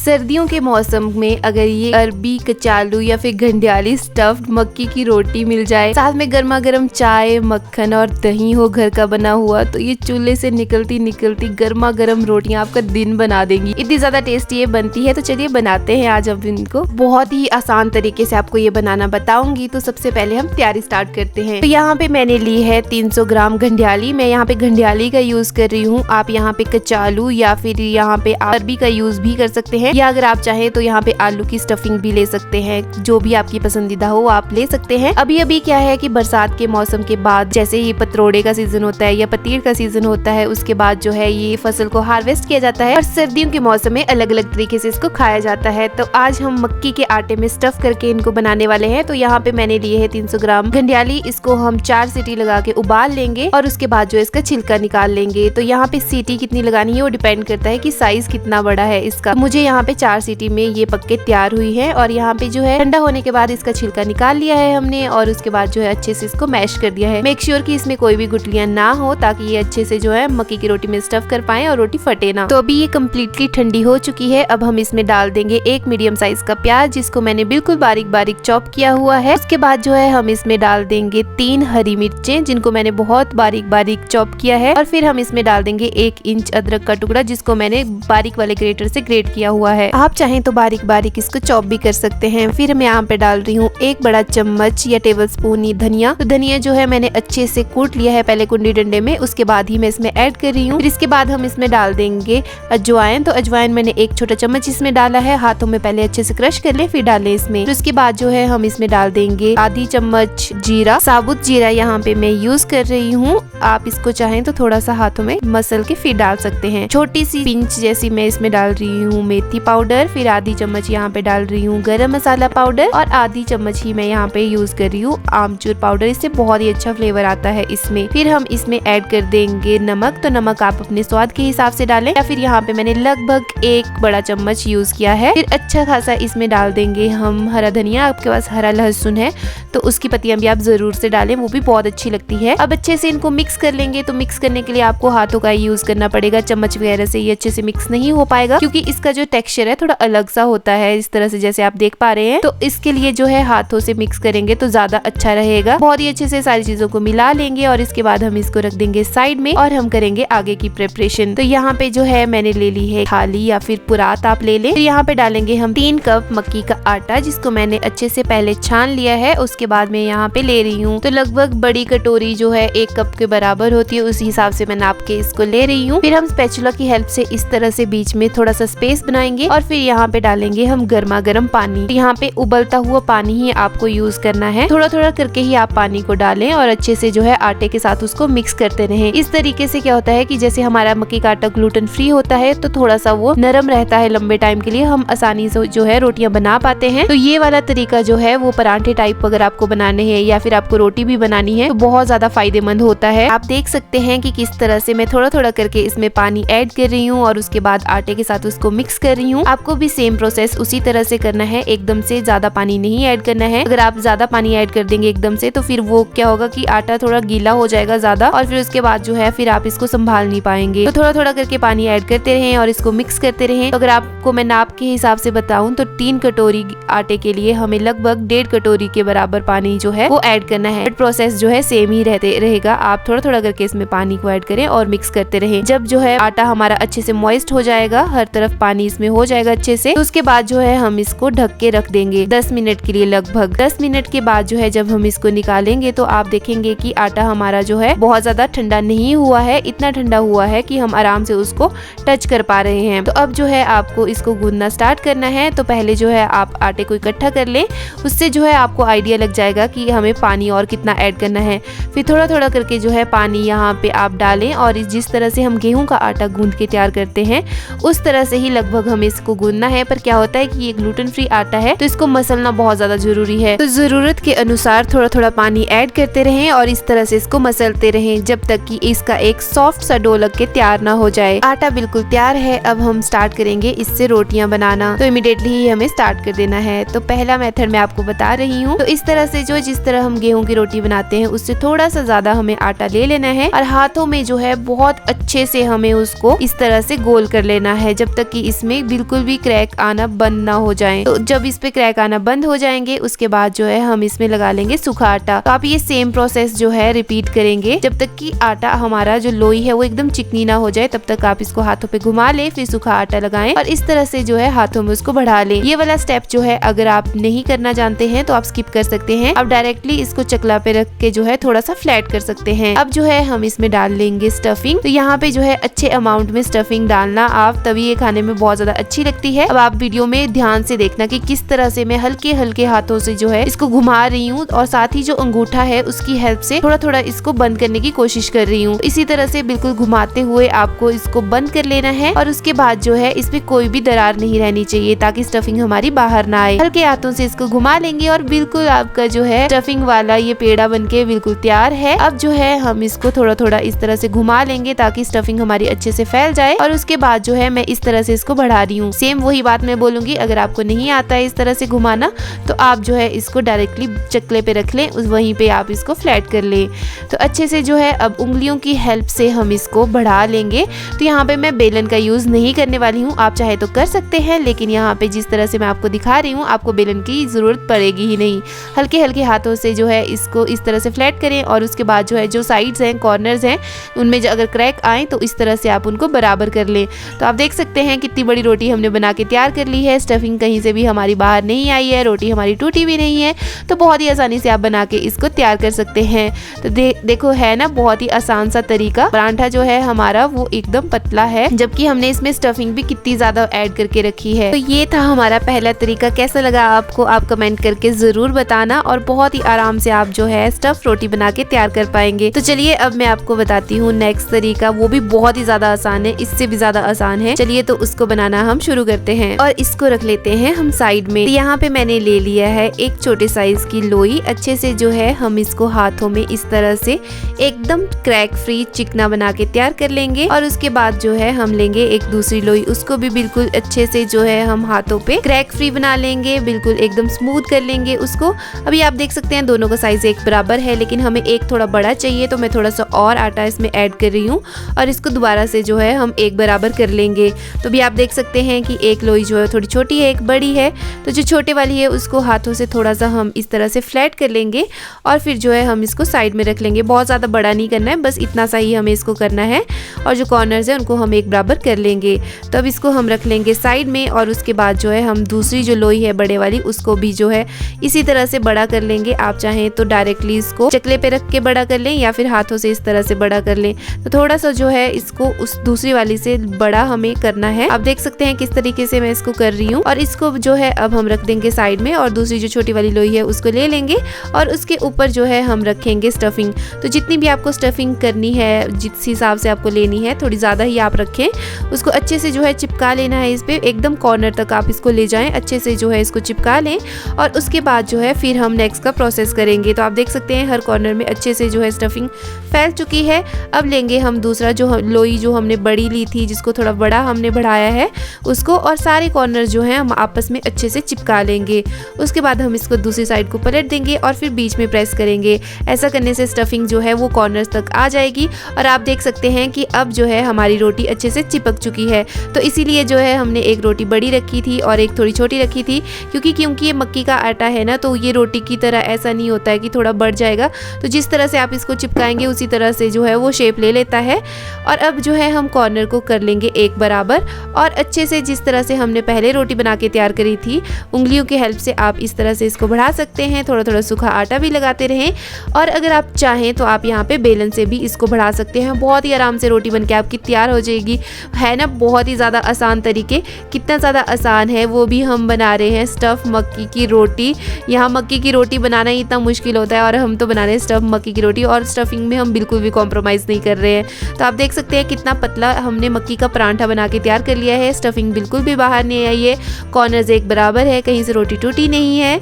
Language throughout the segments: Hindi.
सर्दियों के मौसम में अगर ये अरबी, कचालू या फिर घंडियाली स्टफ्ड मक्की की रोटी मिल जाए, साथ में गर्मा गर्म चाय, मक्खन और दही हो घर का बना हुआ, तो ये चूल्हे से निकलती निकलती गर्मा गर्म रोटियां आपका दिन बना देंगी। इतनी ज्यादा टेस्टी ये बनती है। तो चलिए बनाते हैं आज हम इनको। बहुत ही आसान तरीके से आपको ये बनाना बताऊंगी। तो सबसे पहले हम तैयारी स्टार्ट करते हैं। तो यहाँ पे मैंने ली है 300 ग्राम घंडियाली। मैं यहाँ पे घंडियाली का यूज कर रही हूँ। आप यहाँ पे कचालू या फिर यहाँ पे अरबी का यूज भी कर सकते हैं, या अगर आप चाहें तो यहाँ पे आलू की स्टफिंग भी ले सकते हैं। जो भी आपकी पसंदीदा हो आप ले सकते हैं। अभी अभी क्या है कि बरसात के मौसम के बाद जैसे ही पतरोड़े का सीजन होता है या पतीर का सीजन होता है, उसके बाद जो है ये फसल को हार्वेस्ट किया जाता है और सर्दियों के मौसम में अलग अलग तरीके से इसको खाया जाता है। तो आज हम मक्की के आटे में स्टफ करके इनको बनाने वाले हैं। तो यहाँ पे मैंने लिए है 300 ग्राम घंडियाली। इसको हम 4 सीटी लगा के उबाल लेंगे और उसके बाद जो है इसका छिलका निकाल लेंगे। तो यहाँ पे सीटी कितनी लगानी है वो डिपेंड करता है कि साइज कितना बड़ा है इसका। मुझे यहाँ पे 4 सीटी में ये पक के तैयार हुई है। और यहाँ पे जो है ठंडा होने के बाद इसका छिलका निकाल लिया है हमने और उसके बाद जो है अच्छे से इसको मैश कर दिया है। मेक श्योर कि इसमें कोई भी गुठलियां ना हो, ताकि ये अच्छे से जो है मक्की की रोटी में स्टफ कर पाए और रोटी फटे ना। तो अभी ये कम्प्लीटली ठंडी हो चुकी है। अब हम इसमें डाल देंगे 1 मीडियम साइज का प्याज, जिसको मैंने बिल्कुल बारीक बारीक चॉप किया हुआ है। उसके बाद जो है हम इसमें डाल देंगे 3 हरी मिर्चें, जिनको मैंने बहुत बारीक बारीक चॉप किया है। और फिर हम इसमें डाल देंगे 1 इंच अदरक का टुकड़ा, जिसको मैंने बारीक वाले ग्रेटर से ग्रेट किया हुआ है। आप चाहें तो बारीक बारीक इसको चॉप भी कर सकते हैं। फिर मैं यहाँ पे डाल रही हूँ 1 बड़ा चम्मच या टेबल स्पून धनिया। तो धनिया जो है मैंने अच्छे से कूट लिया है पहले कुंडी डंडे में, उसके बाद ही मैं इसमें ऐड कर रही हूँ। फिर इसके बाद हम इसमें डाल देंगे अजवाइन। तो अजवाइन मैंने 1 छोटा चम्मच इसमें डाला है। हाथों में पहले अच्छे से क्रश कर ले फिर डालें इसमें। तो उसके बाद जो है हम इसमें डाल देंगे आधी चम्मच जीरा, साबुत जीरा यहाँ पे मैं यूज कर रही हूँ। आप इसको चाहें तो थोड़ा सा हाथों में मसल के फिर डाल सकते हैं। छोटी सी पिंच जैसी मैं इसमें डाल रही हूँ मेथी पाउडर। फिर आधी चम्मच यहाँ पे डाल रही हूँ गरम मसाला पाउडर और आधी चम्मच ही मैं यहाँ पे यूज कर रही हूँ आमचूर पाउडर। इससे बहुत ही अच्छा फ्लेवर आता है इसमें। फिर हम इसमें ऐड कर देंगे नमक। तो नमक आप अपने स्वाद के हिसाब से डालें, या फिर यहाँ पे मैंने लगभग 1 बड़ा चम्मच यूज किया है। फिर अच्छा खासा इसमें डाल देंगे हम हरा धनिया। आपके पास हरा लहसुन है तो उसकी पत्तियां भी आप जरूर से डालें, वो भी बहुत अच्छी लगती है। अब अच्छे से इनको मिक्स कर लेंगे। तो मिक्स करने के लिए आपको हाथों का यूज करना पड़ेगा, चम्मच वगैरह से ये अच्छे से मिक्स नहीं हो पाएगा, क्योंकि इसका जो टेक्सचर है थोड़ा अलग सा होता है, इस तरह से जैसे आप देख पा रहे हैं। तो इसके लिए जो है हाथों से मिक्स करेंगे तो ज्यादा अच्छा रहेगा। बहुत ही अच्छे से सारी चीजों को मिला लेंगे और इसके बाद हम इसको रख देंगे साइड में और हम करेंगे आगे की प्रिपरेशन। तो यहाँ पे जो है मैंने ले ली है थाली या फिर पुरात आप ले लें। तो यहाँ पे डालेंगे हम 3 कप मक्की का आटा, जिसको मैंने अच्छे से पहले छान लिया है। उसके बाद मैं यहाँ पे ले रही हूँ। तो लगभग बड़ी कटोरी जो है 1 कप के बराबर होती है, उसी हिसाब से मैं नाप के इसको ले रही हूँ। फिर हम स्पैचुला की हेल्प से इस तरह से बीच में थोड़ा सा स्पेस बनाएंगे और फिर यहाँ पे डालेंगे हम गर्मा गर्म पानी। तो यहाँ पे उबलता हुआ पानी ही आपको यूज करना है। थोड़ा थोड़ा करके ही आप पानी को डालें और अच्छे से जो है आटे के साथ उसको मिक्स करते रहें। इस तरीके से क्या होता है कि जैसे हमारा मक्की का आटा ग्लूटेन फ्री होता है तो थोड़ा सा वो नरम रहता है, लंबे टाइम के लिए हम आसानी से जो है रोटियां बना पाते हैं। तो ये वाला तरीका जो है वो परांठे टाइप अगर आपको बनाने हैं या फिर आपको रोटी भी बनानी है तो बहुत ज्यादा फायदेमंद होता है। आप देख सकते हैं कि किस तरह से मैं थोड़ा थोड़ा करके इसमें पानी ऐड कर रही हूँ और उसके बाद आटे के साथ उसको मिक्स कर रही हूँ। आपको भी सेम प्रोसेस उसी तरह से करना है, एकदम से ज्यादा पानी नहीं ऐड करना है। अगर आप ज्यादा पानी ऐड कर देंगे एकदम से तो फिर वो क्या होगा कि आटा थोड़ा गीला हो जाएगा ज्यादा और फिर उसके बाद जो है फिर आप इसको संभाल नहीं पाएंगे। तो थोड़ा थोड़ा करके पानी ऐड करते रहें और इसको मिक्स करते रहें। तो अगर आपको मैं नाप के हिसाब से बताऊं तो 3 कटोरी आटे के लिए हमें लगभग 1.5 कटोरी के बराबर पानी जो है वो ऐड करना है। प्रोसेस जो है सेम ही रहेगा। आप थोड़ा थोड़ा करके इसमें पानी को ऐड करें और मिक्स करते रहें। जब जो है आटा हमारा अच्छे से मॉइस्ट हो जाएगा, हर तरफ पानी इसमें हो जाएगा अच्छे से, तो उसके बाद जो है हम इसको ढक के रख देंगे 10 मिनट के लिए। लगभग 10 मिनट के बाद जो है जब हम इसको निकालेंगे तो आप देखेंगे कि आटा हमारा जो है बहुत ज्यादा ठंडा नहीं हुआ है, इतना ठंडा हुआ है कि हम आराम से उसको टच कर पा रहे हैं। तो अब जो है आपको इसको गूंदना स्टार्ट करना है। तो पहले जो है आप आटे को इकट्ठा कर लें, उससे जो है आपको आइडिया लग जाएगा कि हमें पानी और कितना ऐड करना है। फिर थोड़ा थोड़ा करके जो है पानी यहाँ पे आप डालें और जिस तरह से हम गेहूं का आटा गूंद के तैयार करते हैं उस तरह से ही लगभग हमें इसको गूंदना है। पर क्या होता है कि ये ग्लूटेन फ्री आटा है तो इसको मसलना बहुत ज्यादा जरूरी है। तो जरूरत के अनुसार थोड़ा थोड़ा पानी ऐड करते रहें और इस तरह से इसको मसलते रहें जब तक कि इसका एक सॉफ्ट सा डो लग के तैयार ना हो जाए। आटा बिल्कुल तैयार है। अब हम स्टार्ट करेंगे इससे रोटियां बनाना। तो इमीडिएटली ही हमें स्टार्ट कर देना है। तो पहला मेथड मैं आपको बता रही हूँ। तो इस तरह से जो जिस तरह हम गेहूं की रोटी बनाते हैं उससे थोड़ा सा ज्यादा हमें आटा ले लेना है और हाथों में जो है बहुत अच्छे से हमें उसको इस तरह से गोल कर लेना है जब तक कि इसमें बिल्कुल भी क्रैक आना बंद ना हो जाए। तो जब इस पे क्रैक आना बंद हो जाएंगे उसके बाद जो है हम इसमें लगा लेंगे सूखा आटा। तो आप ये सेम प्रोसेस जो है रिपीट करेंगे जब तक कि आटा हमारा जो लोई है वो एकदम चिकनी ना हो जाए। तब तक आप इसको हाथों पे घुमा ले, फिर सूखा आटा लगाएं और इस तरह से जो है हाथों में उसको बढ़ा ले। ये वाला स्टेप जो है अगर आप नहीं करना जानते हैं तो आप स्किप कर सकते हैं। आप डायरेक्टली इसको चकला पे रख के जो है थोड़ा सा फ्लैट कर सकते हैं। अब जो है हम इसमें डाल लेंगे स्टफिंग। तो यहाँ पे जो है अच्छे अमाउंट में स्टफिंग डालना आप, तभी ये खाने में बहुत ज्यादा अच्छी लगती है। अब आप वीडियो में ध्यान से देखना कि किस तरह से मैं हल्के हल्के हाथों से जो है इसको घुमा रही हूँ और साथ ही जो अंगूठा है उसकी हेल्प से थोड़ा थोड़ा इसको बंद करने की कोशिश कर रही हूँ। इसी तरह से बिल्कुल घुमाते हुए आपको इसको बंद कर लेना है और उसके बाद जो है इसमें कोई भी दरार नहीं रहनी चाहिए ताकि स्टफिंग हमारी बाहर ना आए। हल्के हाथों से इसको घुमा लेंगे और बिल्कुल आपका जो है स्टफिंग वाला ये पेड़ा बनके बिल्कुल तैयार है। अब जो है हम इसको थोड़ा थोड़ा इस तरह से घुमा लेंगे ताकि स्टफिंग हमारी अच्छे से फैल जाए और उसके बाद जो है मैं इस तरह से इसको बढ़ा रही हूँ। सेम वही बात मैं बोलूंगी, अगर आपको नहीं आता है इस तरह से घुमाना तो आप जो है इसको डायरेक्टली चकले पे रख लें, वहीं पे आप इसको फ्लैट कर लें। तो अच्छे से जो है अब उंगलियों की हेल्प से हम इसको बढ़ा लेंगे। तो यहाँ पे मैं बेलन का यूज नहीं करने वाली हूँ, आप चाहे तो कर सकते हैं, लेकिन यहाँ पे जिस तरह से मैं आपको दिखा रही हूँ आपको बेलन की जरूरत पड़ेगी ही नहीं। हल्के हल्के हाथों से जो है इसको इस तरह से फ्लैट करें और उसके बाद जो है जो साइड्स हैं, कॉर्नर्स हैं, उनमें अगर क्रैक आए तो इस तरह से आप उनको बराबर कर लें। तो आप देख सकते हैं कितनी बड़ी रोटी हमने बना के तैयार कर ली है। स्टफिंग कहीं से भी हमारी बाहर नहीं आई है, रोटी हमारी टूटी भी नहीं है। तो बहुत ही आसानी से आप बना के इसको तैयार कर सकते हैं। तो देखो है ना, बहुत ही आसान सा तरीका। परांठा जो है हमारा वो एकदम पतला है, जबकि हमने इसमें स्टफिंग भी कितनी ज्यादा ऐड करके रखी है। तो ये था हमारा पहला तरीका। कैसा लगा आपको आप कमेंट करके जरूर बताना और बहुत ही आराम से आप जो है स्टफ रोटी बना के तैयार कर पाएंगे। तो चलिए अब मैं आपको बताती हूँ नेक्स्ट तरीका, वो भी बहुत ही ज्यादा आसान है, इससे भी ज्यादा आसान है। चलिए तो उसको बनाना हम शुरू करते हैं और इसको रख लेते हैं हम साइड में। तो यहाँ पे मैंने ले लिया है एक छोटे साइज की लोई। अच्छे से जो है हम इसको हाथों में इस तरह से एकदम क्रैक फ्री चिकना बना के तैयार कर लेंगे और उसके बाद जो है हम लेंगे एक दूसरी लोई, उसको भी बिल्कुल अच्छे से जो है हम हाथों पे क्रैक फ्री बना लेंगे, बिल्कुल एकदम स्मूथ कर लेंगे उसको। अभी आप देख सकते हैं दोनों का साइज एक बराबर है, लेकिन हमें एक थोड़ा बड़ा चाहिए तो मैं थोड़ा सा और आटा इसमें ऐड कर रही हूँ और इसको दोबारा से जो है हम एक बराबर कर लेंगे। तो भी आप देख सकते हैं कि एक लोई जो है थोड़ी छोटी है, एक बड़ी है। तो जो छोटे वाली है उसको हाथों से थोड़ा सा हम इस तरह से फ्लैट कर लेंगे और फिर जो है हम इसको साइड में रख लेंगे। बहुत ज़्यादा बड़ा नहीं करना है, बस इतना सा ही हमें इसको करना है और जो कॉर्नर्स हैं उनको हम एक बराबर कर लेंगे। तो अब इसको हम रख लेंगे साइड में और उसके बाद जो है हम दूसरी जो लोई है बड़े वाली उसको भी जो है इसी तरह से बड़ा कर लेंगे। आप चाहें तो डायरेक्टली इसको चकले पे रख के बड़ा कर लें या फिर हाथों से इस तरह से बड़ा कर लें। तो थोड़ा सा जो है इसको उस दूसरी वाली से बड़ा हमें करना है। आप देख सकते हैं किस तरीके से मैं इसको कर रही हूँ और इसको जो है अब हम रख देंगे साइड में और दूसरी जो छोटी वाली लोई है उसको ले लेंगे और उसके ऊपर जो है हम रखेंगे स्टफिंग। तो जितनी भी आपको स्टफिंग करनी है, जिस हिसाब से आपको लेनी है, थोड़ी ज़्यादा ही आप रखें। उसको अच्छे से जो है चिपका लेना है इस पे, एकदम कॉर्नर तक आप इसको ले जाएं, अच्छे से जो है इसको चिपका लें और उसके बाद जो है फिर हम नेक्स्ट का प्रोसेस करेंगे। तो आप देख सकते हैं हर कॉर्नर में अच्छे से जो है स्टफिंग फैल चुकी है। अब लेंगे हम दूसरा जो लोई जो हमने बड़ी ली थी, जिसको थोड़ा बड़ा हमने बढ़ाया है उसको, और सारे कॉर्नर जो है हम आपस में अच्छे से चिपका लेंगे। उसके बाद हम इसको दूसरी साइड को पलट देंगे और फिर बीच में प्रेस करेंगे। ऐसा करने से स्टफिंग जो है वो कॉर्नर्स तक आ जाएगी और आप देख सकते हैं कि अब जो है हमारी रोटी अच्छे से चिपक चुकी है। तो इसीलिए जो है हमने एक रोटी बड़ी रखी थी और एक थोड़ी छोटी रखी थी, क्योंकि ये मक्की का आटा है ना, तो ये रोटी की तरह ऐसा नहीं होता है कि थोड़ा बढ़ जाएगा। तो जिस तरह से आप इसको चिपकाएंगे उसी तरह से जो है वो शेप ले लेता है। और अब जो है हम कॉर्नर को कर लेंगे एक बराबर और अच्छे से जिस तरह से हमने पहले रोटी बना के तैयार करी थी, उंगलियों की हेल्प से आप इस तरह से इसको बढ़ा सकते हैं। थोड़ा थोड़ा सूखा आटा भी लगाते रहें और अगर आप चाहें तो आप यहाँ पे बेलन से भी इसको बढ़ा सकते हैं। बहुत ही आराम से रोटी बनके आपकी तैयार हो जाएगी। है ना, बहुत ही ज़्यादा आसान तरीके। कितना ज़्यादा आसान है वो भी हम बना रहे हैं स्टफ़ मक्की की रोटी। यहाँ मक्की की रोटी बनाना ही इतना मुश्किल होता है और हम तो बना रहे हैं स्टफ़ मक्की की रोटी, और स्टफिंग में हम बिल्कुल भी कॉम्प्रोमाइज़ नहीं कर रहे हैं। तो आप देख सकते हैं कितना पतला हमने मक्की का परांठा बना के तैयार कर लिया है। स्टफिंग बिल्कुल भी बाहर नहीं आई है, कॉर्नर्स एक बराबर है, कहीं से रोटी टूटी नहीं है।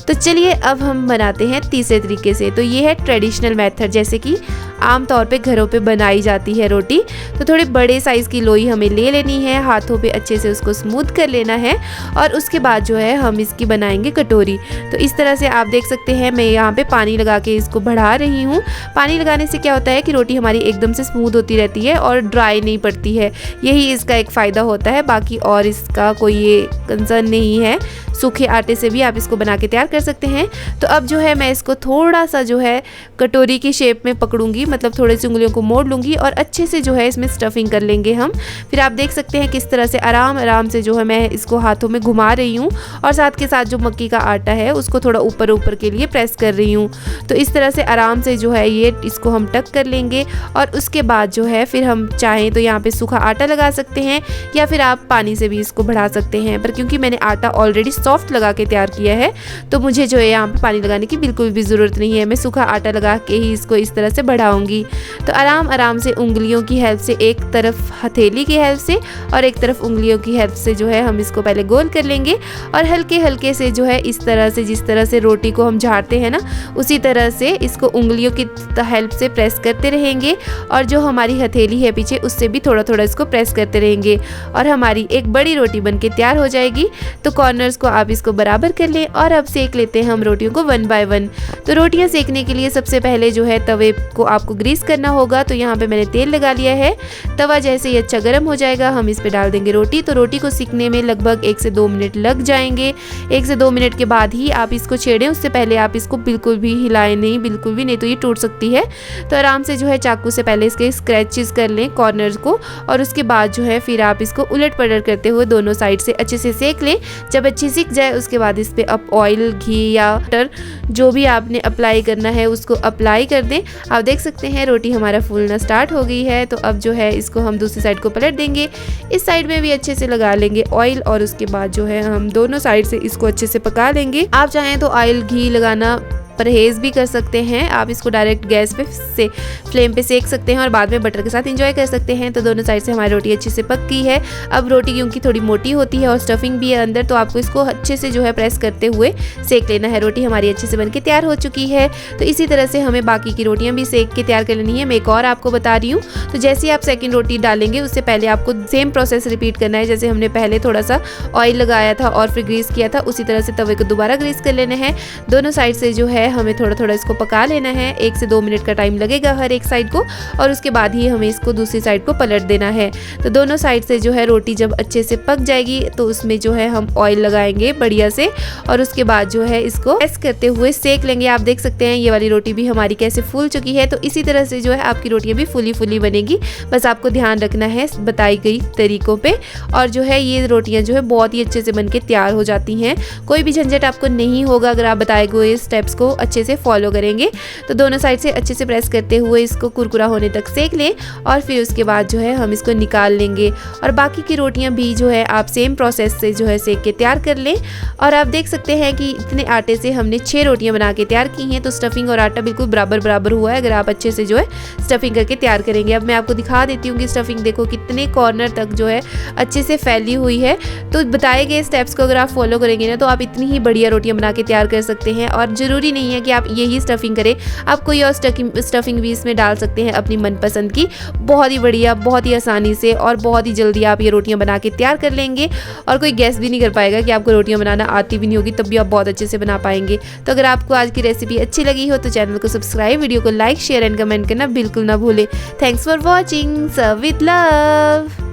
तो चलिए अब हम बनाते हैं तीसरे तरीके से। तो ये है ट्रेडिशनल मेथड, जैसे कि आमतौर पे घरों पे बनाई जाती है रोटी। तो थोड़े बड़े साइज़ की लोई हमें ले लेनी है, हाथों पे अच्छे से उसको स्मूथ कर लेना है और उसके बाद जो है हम इसकी बनाएंगे कटोरी। तो इस तरह से आप देख सकते हैं मैं यहाँ पे पानी लगा के इसको बढ़ा रही हूँ। पानी लगाने से क्या होता है कि रोटी हमारी एकदम से स्मूथ होती रहती है और ड्राई नहीं पड़ती है, यही इसका एक फ़ायदा होता है। बाकी और इसका कोई ये कंसर्न नहीं है। सूखे आटे से भी आप इसको बना के तैयार कर सकते हैं। तो अब जो है मैं इसको थोड़ा सा जो है कटोरी की शेप में पकड़ूंगी, मतलब थोड़ी सी उंगलियों को मोड़ लूँगी और अच्छे से जो है इसमें स्टफिंग कर लेंगे हम। फिर आप देख सकते हैं किस तरह से आराम आराम से जो है मैं इसको हाथों में घुमा रही हूँ और साथ के साथ जो मक्की का आटा है उसको थोड़ा ऊपर ऊपर के लिए प्रेस कर रही हूँ। तो इस तरह से आराम से जो है ये इसको हम टक कर लेंगे और उसके बाद जो है फिर हम चाहें तो यहाँ पे सूखा आटा लगा सकते हैं या फिर आप पानी से भी इसको बढ़ा सकते हैं। पर क्योंकि मैंने आटा ऑलरेडी सॉफ्ट लगा के तैयार किया है तो मुझे जो है यहाँ पे पानी लगाने की बिल्कुल भी ज़रूरत नहीं है। मैं सूखा आटा लगा के ही इसको इस तरह से बढ़ाऊंगी। तो आराम आराम से उंगलियों की हेल्प से, एक तरफ हथेली की हेल्प से और एक तरफ उंगलियों की हेल्प से जो है हम इसको पहले गोल कर लेंगे और हल्के हल्के से जो है इस तरह से, जिस तरह से रोटी को हम झाड़ते हैं ना, उसी तरह से इसको उंगलियों की हेल्प से प्रेस करते रहेंगे और जो हमारी हथेली है पीछे उससे भी थोड़ा थोड़ा इसको प्रेस करते रहेंगे और हमारी एक बड़ी रोटी बनके तैयार हो जाएगी। तो कॉर्नर्स को आप इसको बराबर कर लें और अब सेक लेते हैं हम रोटियों को 1 बाय 1। तो रोटियां सेकने के लिए सबसे पहले जो है तवे को आपको ग्रीस करना होगा। तो यहाँ पे मैंने तेल लगा लिया है। तवा जैसे ही अच्छा गर्म हो जाएगा हम इस पे डाल देंगे रोटी। तो रोटी को सेकने में लगभग 1 से 2 मिनट लग जाएंगे। 1 से 2 मिनट के बाद ही आप इसको छेड़ें, उससे पहले आप इसको बिल्कुल भी हिलाएं नहीं, बिल्कुल भी, नहीं तो ये टूट सकती है। तो आराम से जो है चाकू से पहले इसके स्क्रैचेस कर लें कॉर्नर्स को और उसके बाद जो है फिर आप इसको उलट पलट करते हुए दोनों साइड से अच्छे से सेक लें। जब अच्छी सीख जाए उसके बाद इस पे आप ऑयल, घी या बटर जो भी आपने अप्लाई करना है उसको अप्लाई कर दें। आप देख सकते हैं रोटी हमारा फूलना स्टार्ट हो गई है। तो अब जो है इसको हम दूसरी साइड को पलट देंगे। इस साइड में भी अच्छे से लगा लेंगे ऑयल और उसके बाद जो है हम दोनों साइड से इसको अच्छे से पका लेंगे। आप चाहें तो ऑयल, घी लगाना परहेज़ भी कर सकते हैं। आप इसको डायरेक्ट गैस पे से फ्लेम पे सेक सकते हैं और बाद में बटर के साथ एंजॉय कर सकते हैं। तो दोनों साइड से हमारी रोटी अच्छे से पक गई है। अब रोटी क्योंकि थोड़ी मोटी होती है और स्टफिंग भी है अंदर, तो आपको इसको अच्छे से जो है प्रेस करते हुए सेक लेना है। रोटी हमारी अच्छे से बनके तैयार हो चुकी है। तो इसी तरह से हमें बाकी की रोटियां भी सेक के तैयार कर लेनी है। मैं एक और आपको बता रही हूँ। तो जैसे ही आप सेकंड रोटी डालेंगे उससे पहले आपको सेम प्रोसेस रिपीट करना है। जैसे हमने पहले थोड़ा सा ऑयल लगाया था और फिर ग्रीस किया था, उसी तरह से तवे को दोबारा ग्रीस कर लेना है। दोनों साइड से जो है हमें थोड़ा थोड़ा को पका लेना है। 1 से 2 मिनट का टाइम लगेगा हर एक साइड को और उसके बाद ही हमें इसको दूसरी साइड को पलट देना है। तो दोनों साइड से जो है रोटी जब अच्छे से पक जाएगी तो उसमें जो है हम ऑयल लगाएंगे बढ़िया से और उसके बाद जो है इसको प्रेस करते हुए सेक लेंगे। आप देख सकते हैं ये वाली रोटी भी हमारी कैसे फूल चुकी है। तो इसी तरह से जो है आपकी रोटियां भी फूली फूली बनेगी। बस आपको ध्यान रखना है बताई गई तरीकों पे और जो है ये रोटियां जो है बहुत ही अच्छे से बनके तैयार हो जाती हैं। कोई भी झंझट आपको नहीं होगा अगर आप बताए गए स्टेप्स को अच्छे से फॉलो करेंगे। तो दोनों साइड से अच्छे से प्रेस करते हुए इसको कुरकुरा होने तक सेक लें और फिर उसके बाद जो है हम इसको निकाल लेंगे और बाकी की रोटियां भी जो है आप सेम प्रोसेस से जो है सेक के तैयार कर लें। और आप देख सकते हैं कि इतने आटे से हमने 6 रोटियां बना के तैयार की हैं। तो स्टफिंग और आटा बिल्कुल बराबर बराबर हुआ है अगर आप अच्छे से जो है स्टफिंग करके तैयार करेंगे। अब मैं आपको दिखा देती हूँ कि स्टफिंग देखो कितने कॉर्नर तक जो है अच्छे से फैली हुई है। तो बताए गए स्टेप्स को अगर आप फॉलो करेंगे ना तो आप इतनी ही बढ़िया रोटियां बना के तैयार कर सकते हैं। और ज़रूरी नहीं है कि आप यही स्टफिंग करें, आप कोई और स्टफिंग भी इसमें डाल सकते हैं अपनी मनपसंद की। बहुत ही बढ़िया, बहुत ही आसानी से और बहुत ही जल्दी आप ये रोटियां बना के तैयार कर लेंगे और कोई गैस भी नहीं कर पाएगा कि आपको रोटियां बनाना आती भी नहीं होगी, तब भी आप बहुत अच्छे से बना पाएंगे। तो अगर आपको आज की रेसिपी अच्छी लगी हो तो चैनल को सब्सक्राइब, वीडियो को लाइक, शेयर एंड कमेंट करना बिल्कुल ना भूलें। Thanks for watching. Serve with love.